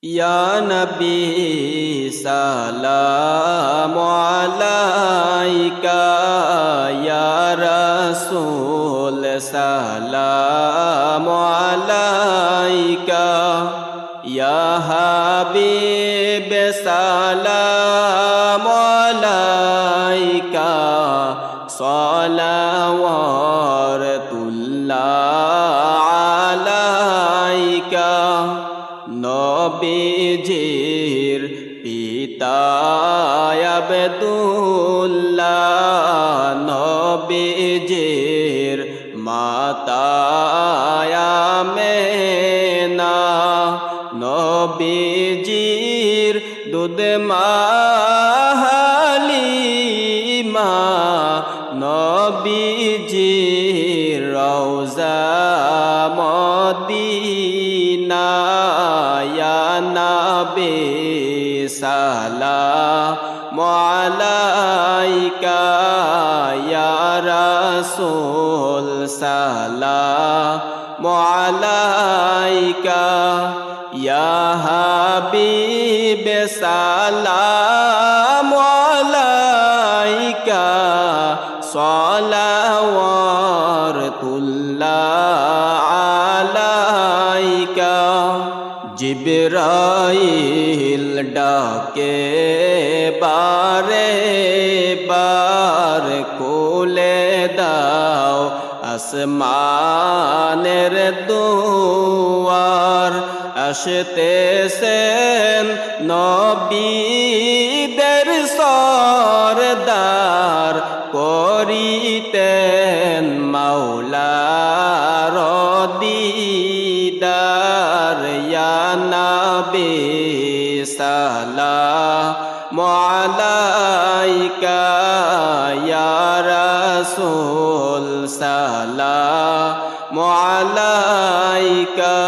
ইয়া নবী সালামু আলাইকা, ইয়া রাসূল সালামু আলাইকা, ইয়া হাবিব সালামু আলাইকা, সালাওয়াতুল্লাহ আলাইকা। নবীজির পিতা আব্দুল্লাহ, নবীজির মাতা আমেনা, নবীজির দুধ মা হালিমা, নবীজির রওজা মদিনা। ইয়া নবী সালামু আলাইকা, ইয়া রাসূল সালামু আলাইকা, ইয়া হাবিব সালামু আলাইকা, সালাওয়াতুল্লাহ আলাইকা। জিবরাইল ডাকে বারে বার, খুলে দাও আসমানের দুয়ার। আসতেছেন নবীদের সরদার, করিতেন মাওলার দিদার। ইয়া নবী সালামু আলাইকা, ইয়া রাসূল সালামু আলাইকা,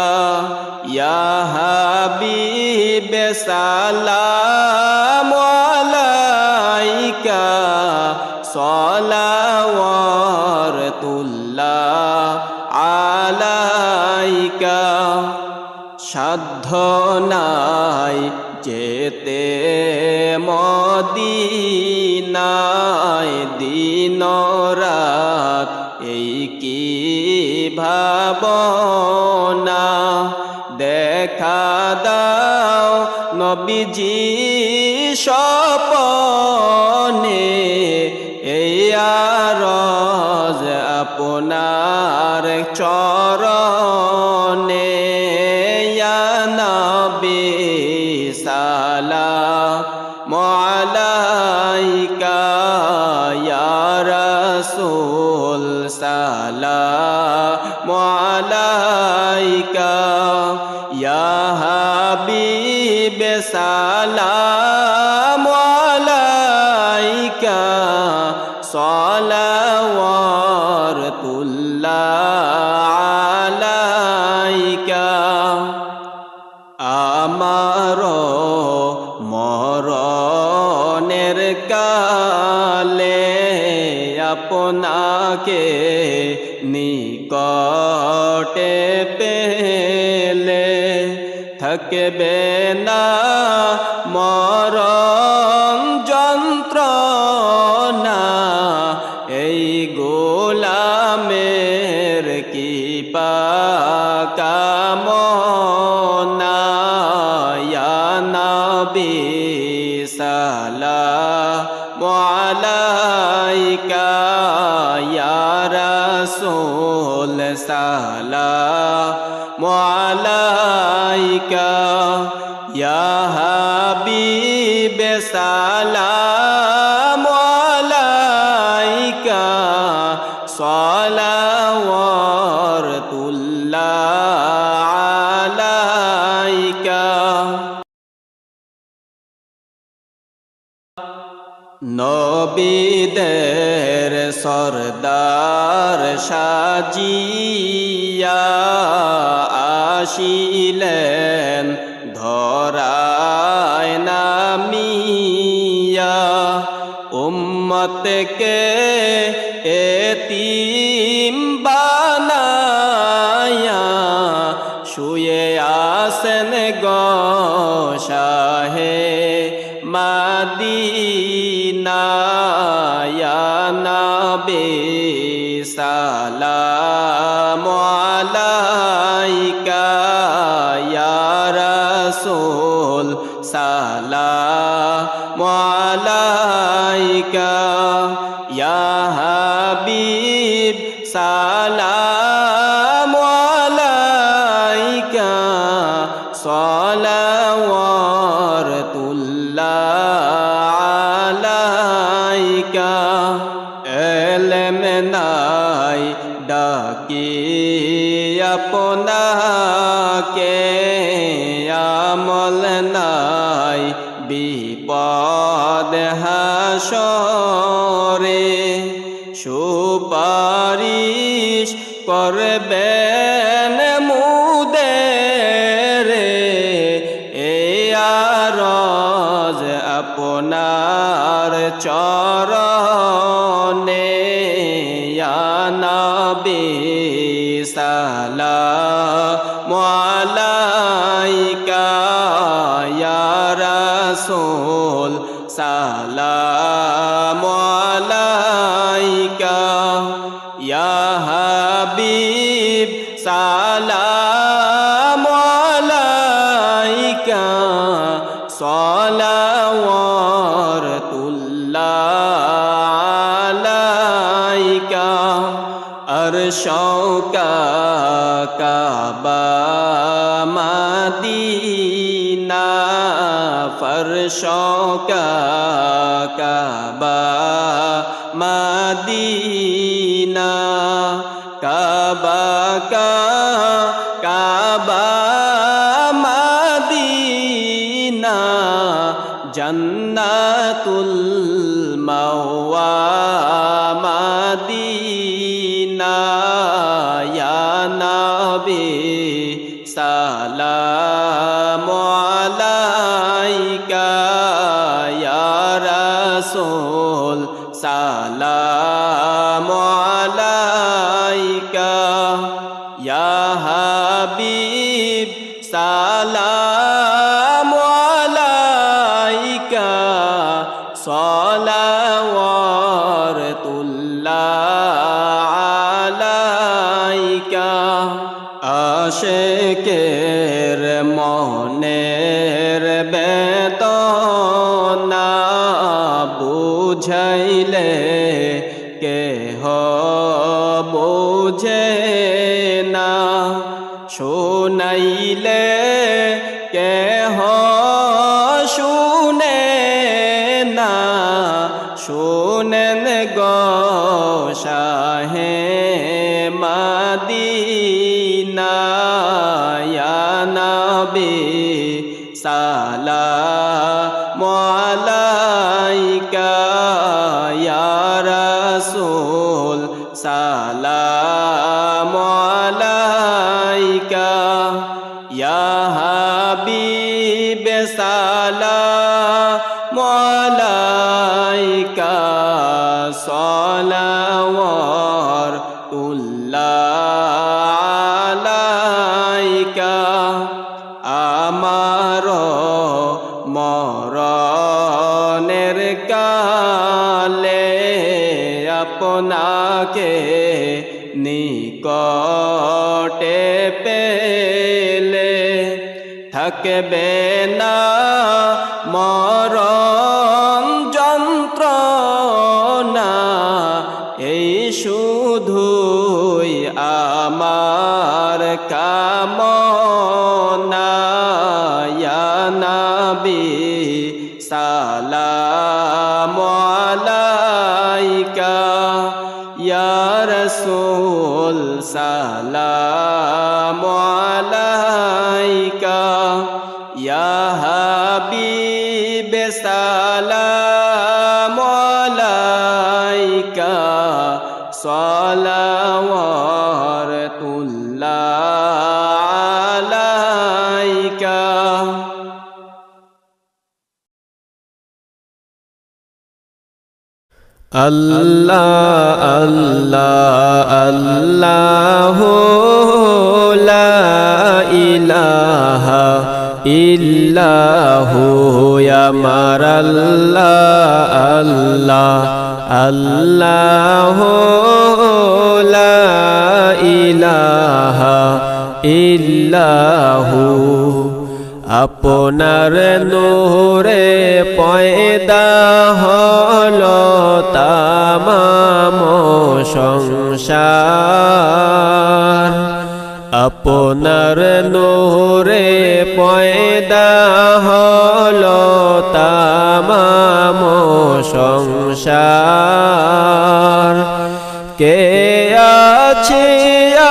ইয়া হাবিব সালামু আলাইকা, সালাওয়াতুল্লাহ আলাইকা। সাধ্য নাই যেতে মদিনায়, দিন রাত এই কি ভাবনা। দেখা দাও নবীজি স্বপনে, এই আরজ আপনার চরণে। ইয়া নবী সালামু আলাইকা, ইয়া রাসূল সালামু আলাইকা, ইয়া হাবিব সালামু আলাইকা, সালাওয়াতুল্লাহ আলাইকা। আমারো মরণের কালে আপনাকে নিকটে পেলে, থাকবে না মরণ যন্ত্রণা। এই গোলামের কি কামনা। ইয়া নবী সালামু আলাইকা, ইয়া রাসূল সালামু আলাইকা, ইয়া হাবিব সালামু আলাইকা, সালাওয়াতুল্লাহ আলাইকা। নবীদের সরদার সাজিয়া আসিলেন ধরায় নামিয়া। উম্মতকে এতিম বানায়া শুয়ে আসেন গো শাহে মদিনা ইয়া নবী সালামু আলাইকা ইয়া রাসূল সালামু আলাইকা ইয়া হাবিব সালামু আলাইকা সালাওয়াতুল্লাহ আলাইকা এলেম নাই ডাকি আপনাকে আমল নাই বিপদ হাসরে সুপারিশ করবেন মুদেরে এ আরজ আপনার চরণে ইয়া নবী সালামু আলাইকা ইয়া রাসূল সালামু আলাইকা ইয়া হাবিব সালামু আলাইকা সালাওয়াতুল্লাহ আলাইকা আরশকা কাবা মদিনা ফরশকা কাবা মদিনা কাবা কাবা মদিনা জান্নাতুল মাওয়া মদিনা ইয়া নবী সালামু আলাইকা ইয়া রাসূল সালামু আলাইকা ইয়া হাবিব সালামু আলাইকা সালাওয়াতুল্লাহ আলাইকা আশিকের মনের বেদনা বুঝাইলে কেহ বুঝে না শুনাইলে কেহ শুনে না শুনেন গো শাহে মদিনা ইয়া নবী সালামু আলাইকা ইয়া রাসূল সালামু আলাইকা ইয়া হাবিব সালামু আলাইকা সালাওয়াতুল্লাহ আলাইকা আমার মরণের কালে আপনাকে নিকটে পেলে থাকবে না মরণ যন্ত্রণা এই শুধুই আমার কামনা ইয়া নবী সালামু আলাইকা ইয়া রাসূল সালামু আলাইকা ইয়া হাবিব সালামু আলাইকা সালাওয়াতুল্লাহ আলাইকা আল্লাহ আল্লাহ আল্লাহু লা ইলাহা ইল্লাহু আমার আল্লাহ আল্লাহ আল্লাহু লা ইলাহা ইল্লাহু আপনার নূরে পয়দা হলো তামাম সংসার আপনার নূরে পয়দা হলো তামাম সংসার কে আছে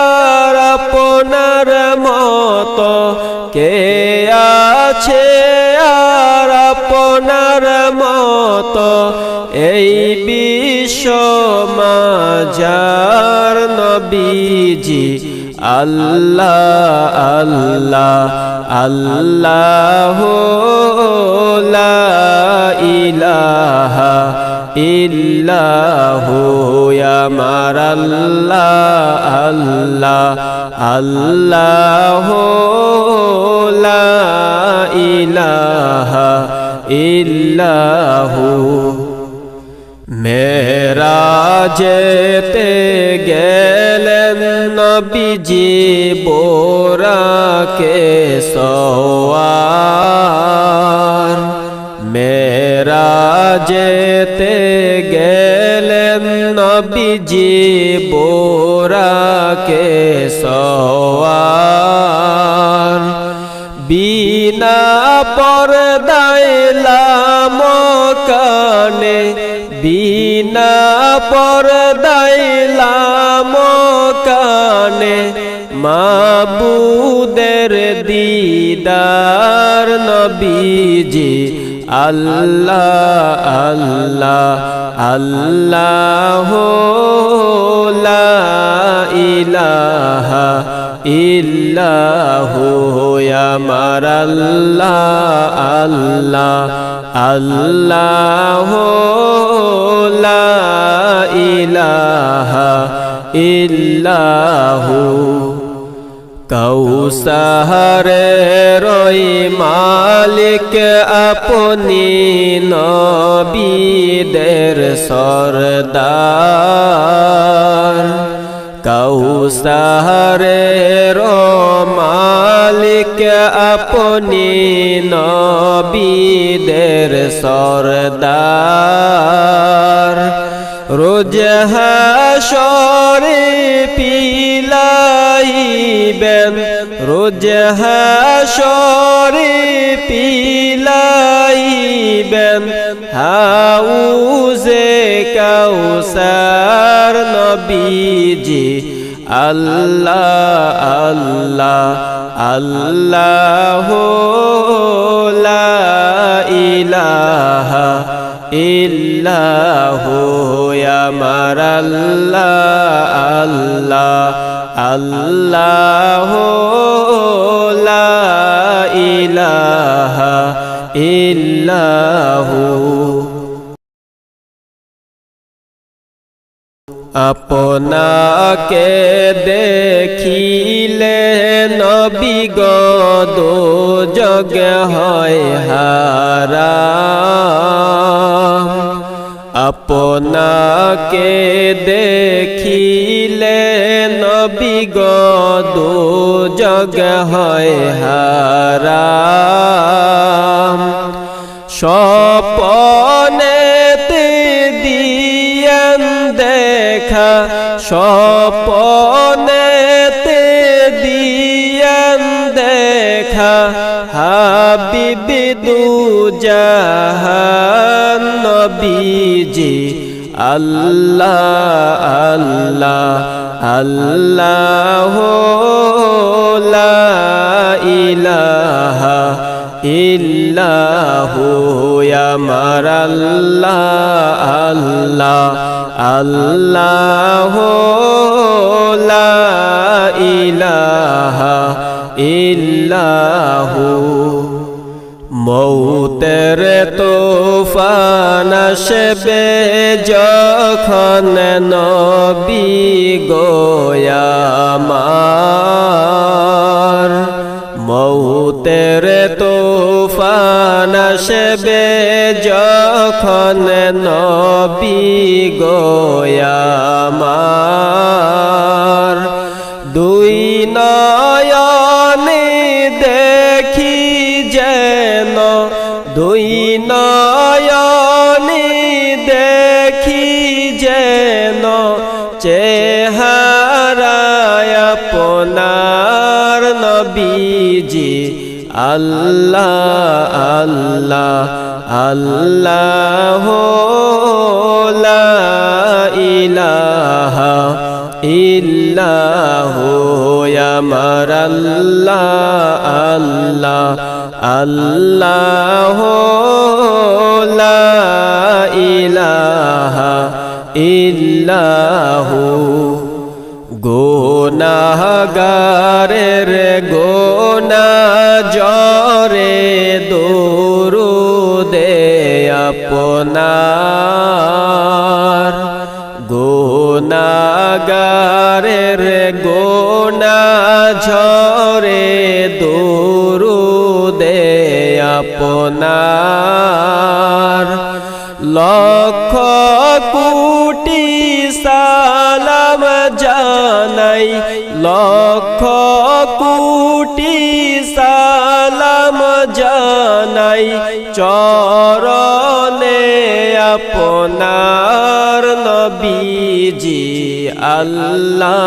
আর আপনার মতো কে আছে আর আপনার মতো এই বিশ্ব মাঝার নবীজি আল্লাহ আল্লাহ আল্লাহু লা ইলাহা ইল্লাহু আমার আল্লাহ আল্লাহ আল্লাহু লা ইলাহা ইল্লাহু মেরাজেতে গেলেন নবীজি বোরাকে সওয়ার মেরাজেতে গেলেন নবীজি বোরাকে সওয়ার বিনা পর্দায় লামকানে বিনা পর্দায় লামকানে মাবুদের দিদার নবীজি আল্লাহ আল্লাহ আল্লাহু লা ইলাহা ইল্লাহু আমার আল্লাহ আল্লাহ আল্লাহু লা ইলাহা ইল্লাহু কৌসারের ওই মালিক আপনি নবীদের সরদার কৌসারের মালিক আপনি নবীদের সরদার রোজ হাশরে পিলাইবেন রোজ হাশরে পিলাইবেন হাউজে কাউসার নবীজি আল্লাহ আল্লাহ আল্লাহু লা ইলাহা ইল্লাহু আমার আল্লাহ আল্লাহ আল্লাহু লা ইলাহা ইল্লাহু আপনাকে দেখিলে নবী গো দোজগ হয় হারাম আপনাকে দেখিলে নবী গো দোজগ হয় হারাম স্বপনেতে দিয়েন দেখা স্বপনেতে দিয়েন দেখা হাবিবি দুজাহান নবীজি আল্লাহ আল্লাহ আল্লাহু লা ইলাহা ইল্লাহু আমার আল্লাহ আল্লাহ আল্লাহু লা ইলাহা ইল্লাহু মৌতের তুফান আসবে যখন নবী গো আমার মৌতের তুফান আসবে যখন নবী গো আমার দুই নয়নে দেখি যেন দুই নয়নে দেখি যেন চেহারায় আপনার নবীজি আল্লাহ আল্লাহ আল্লাহ লা ইলাহা ইল্লাহু আমার আল্লাহ আল্লাহ আল্লাহ লা ইলাহা ইল্লাহু গুনাহগারের গুনাহ জরে দরুদে আপনার গুনাহগারের গুনাহ ঝরে দরুদে আপনার লক্ষ কোটি সালাম জানাই লক্ষ কোটি সালাম জানাই চরণে আপনার নবীজি আল্লাহ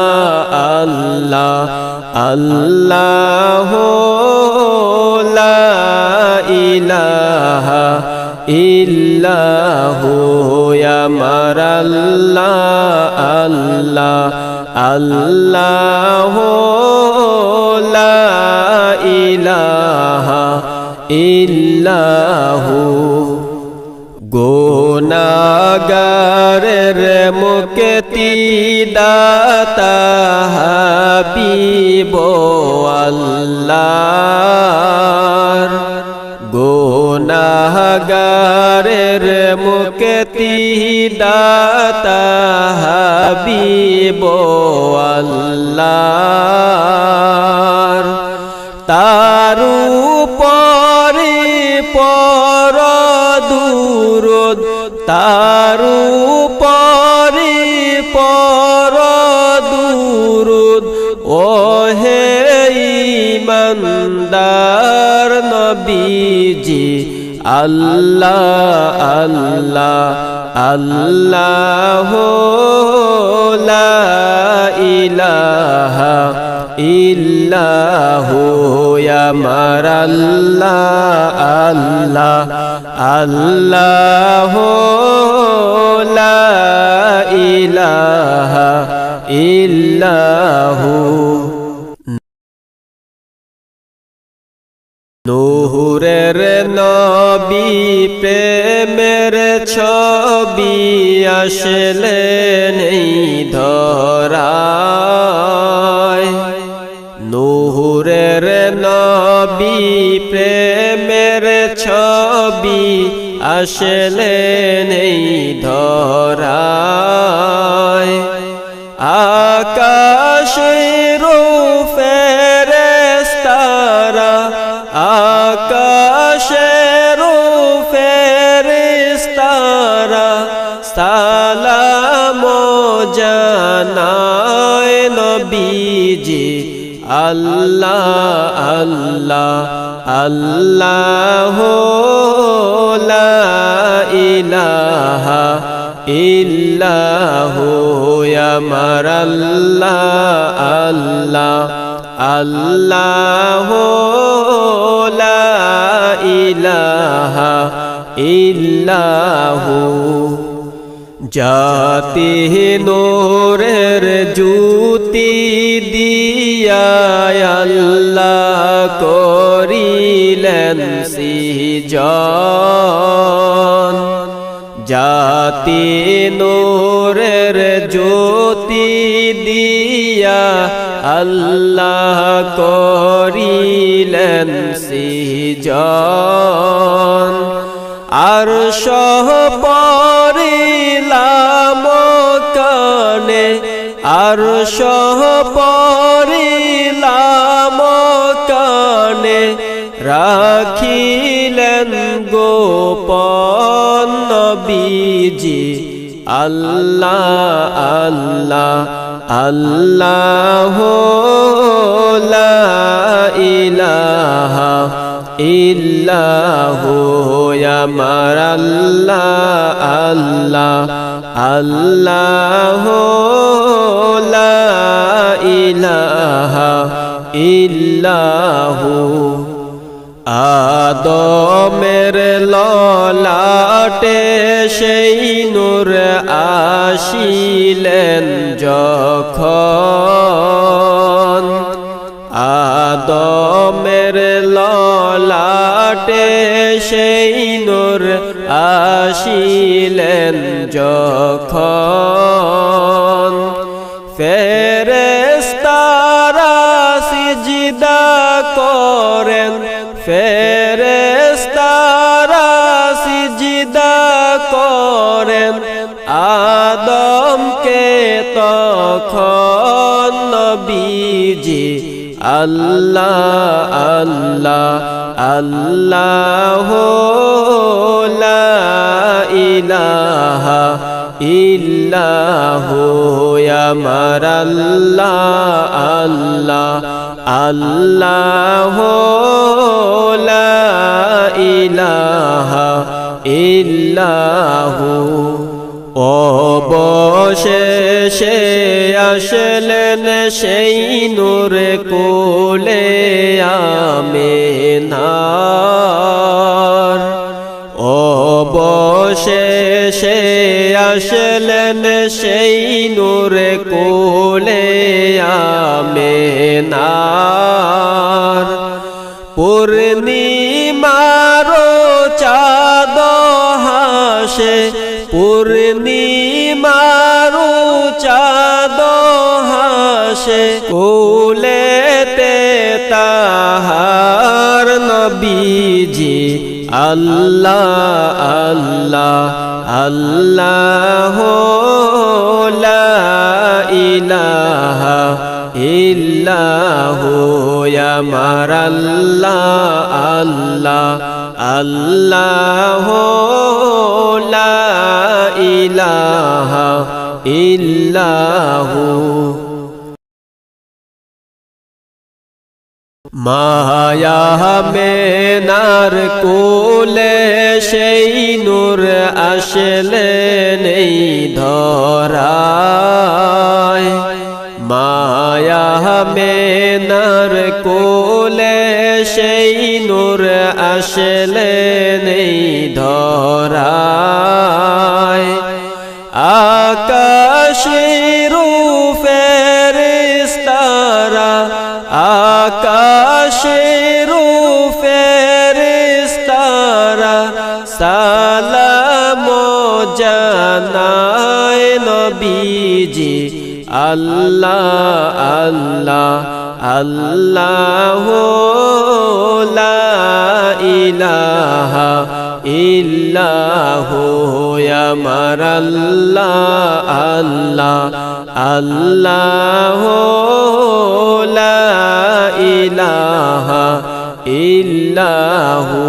আল্লাহ আল্লাহ লা ইলাহা ইল্লাহু আমার আল্লাহ আল্লাহ আল্লাহ লা ইলাহা ইল্লাহু গুনাহগারের মুক্তি দাতা হাবিব আল্লাহর গুনাহগারের মুক্তি দাতা হাবিব আল্লাহর তার উপরে পর দুরুদ তার উপরে পর দুরুদ ও হে ইমানদার নবীজি আল্লাহ আল্লাহ আল্লাহ লা ইলাহা ইল্লাহু আমার আল্লাহ আল্লাহ আল্লাহ লা ইলাহা ইল্লাহু নূরের নবী প্রেমের ছবি আসলেন এই ধরায় নূরের নবী প্রেমের ছবি আসলেন এই ধরায় আকাশের ফেরেশতারা আকাশের ফেরেশতারা সালাম জানায় নবীজি আল্লাহ আল্লাহ আল্লাহ লা ইলাহা ইল্লাহু আমার আল্লাহ আল্লাহ আল্লাহ লা ইলাহা ইল্লাহু জাতি নূরের জ্যোতি দিয়া আল্লাহ করিলেন সৃজন জাতি নূরের জ্যোতি দিয়া আল্লাহ করিলেন সৃজন আরশ পরিলাম কানে আরশ পরিলাম কানে ছিলেন গোপন নবীজি আল্লাহ আল্লাহ আল্লাহ লা ইলাহা ইল্লাহু আমার আল্লাহ আল্লাহ আল্লাহ লা ইলাহা ইল্লাহু আদমের ললাটে সেই নূর আসিলেন যখন আদমের ললাটে সেই নূর আসিলেন যখন ফেরেশতারা সিজদা করেন ফেরেশতারা সিজদা করেন আদমকে তখন নবীজি আল্লাহ আল্লাহ আল্লাহ লা ইলাহা ইল্লাহু আমার আল্লাহ আল্লাহ আল্লাহ লা ইলাহা ইল্লাহু অবশেষে আসলেন সেই নূর কোলে আমিনার অবশেষে আসলেন সেই নূর কোলে আমিনার পূর্ণিমার চাঁদ হাসে পূর্ণিমার চাঁদ হাসে কোলেতে তাহার নবীজি আল্লাহ আল্লাহ আল্লাহ লা ইলাহা ইল্লাহু আমার আল্লাহ আল্লাহ আল্লাহ লা ইলাহা ইল্লাহু মায়া মেনার কোলে সেই নূর আসলেন এই ধরায় মায়া মেনার কোলে সেই নূর আসলেন এই ধরায় আকাশের ফেরেশতারা আকাশের ফেরেশতারা সালাম জানায় নবীজি আল্লাহ আল্লাহ আল্লাহ লা ইলাহা ইল্লাহু আমার আল্লাহ আল্লাহ আল্লাহ লা ইলাহা ইল্লাহু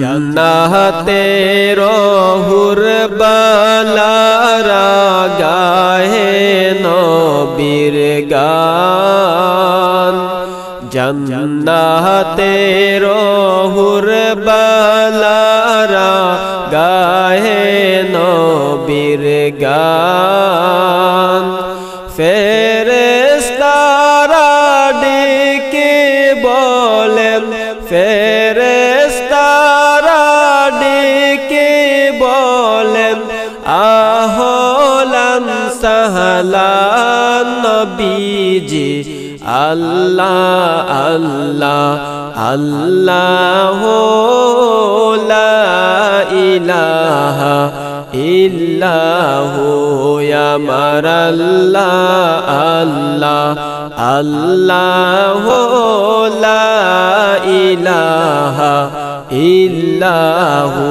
জান্নাতের হুর বালারা গাহে নবীর গান জান্নাতের হুর বালারা গাহে নবীর গান ফেরেশতারা ডেকে বলেন ফেরেশতারা ডেকে বলেন আহলান সাহলান নবীজি আল্লাহ আল্লাহ আল্লাহ লা ইলাহা ইল্লাহু আমার আল্লাহ আল্লাহ আল্লাহ লা ইলাহা ইল্লাহু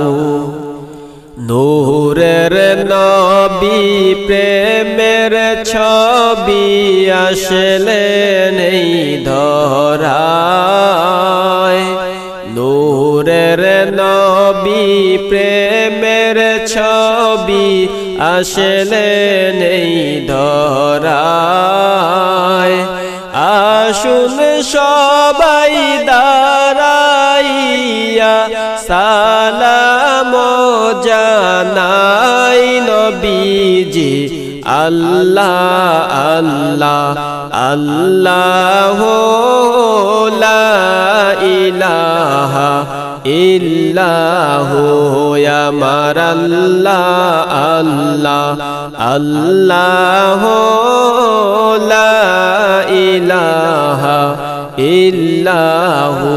নূরের নবী প্রেমের ছবি আসলেন এই ধরায় নূরের নবী প্রেমের ছবি আসলেন এই ধরায় আসুন সবাই দাঁড়াইয়া সালাম জানাই নবীজি আল্লাহ আল্লাহ আল্লাহ লা ইলাহা ইল্লাহু আমার আল্লাহ আল্লাহ আল্লাহ লা ইলাহা ইল্লাহু